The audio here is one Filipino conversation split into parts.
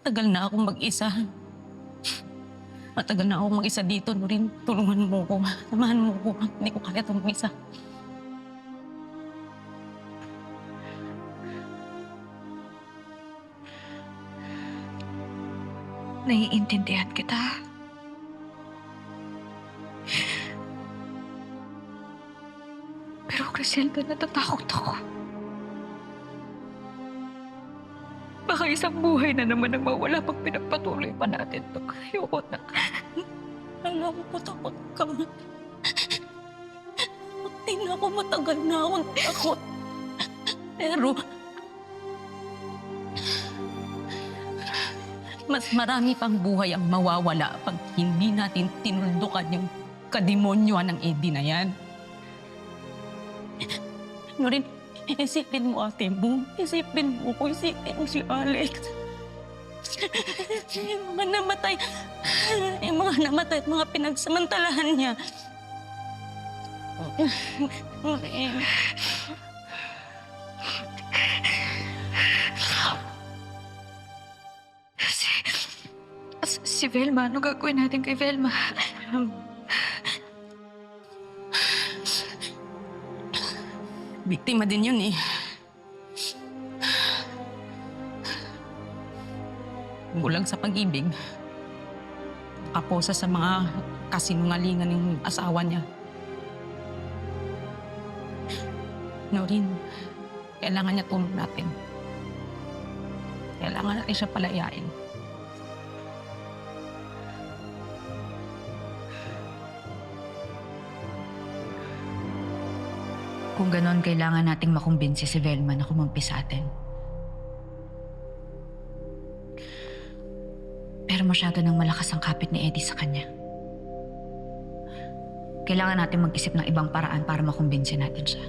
Matagal na akong mag-isa. Matagal na akong mag-isa dito, Noreen. Tulungan mo ko. Samahan mo ko. Hindi ko kaya itong mag-isa. Naiintindihan kita. Pero Criselda, natatakot ako. Baka isang buhay na naman ang mawala pag pinagpatuloy pa natin ito. Ayoko na. Alam ko, takot ka man. Hindi na ako matagal na akong takot. Pero mas marami pang buhay ang mawawala pag hindi natin tinuldukan yung kademonyoan ng Eddie na yan. Noreen, isipin mo ate mo. Isipin mo ko. Isipin mo si Alex. Yung mga namatay at mga pinagsamantalahan niya. Noreen. Si Velma, ano gagawin natin kay Velma? Biktima din yun eh. Bulag sa pag-ibig. Nakaposa sa mga kasinungalingan ng asawa niya. Noreen, kailangan niya tulong natin. Kailangan natin siya palayain. Kung ganon, kailangan nating makumbinsi si Velma na kumampi sa atin. Pero masyado nang malakas ang kapit ni Eddie sa kanya. Kailangan natin mag-isip ng ibang paraan para makumbinsi natin siya.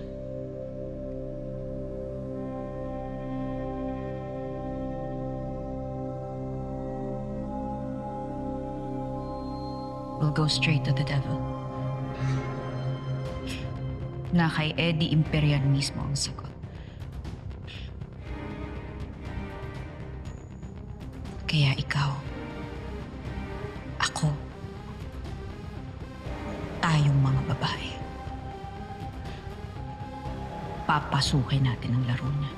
We'll go straight to the devil. Na kay Eddie Imperial mismo ang sagot. Kaya ikaw, ako, tayong mga babae, papasukin natin ang laro niya.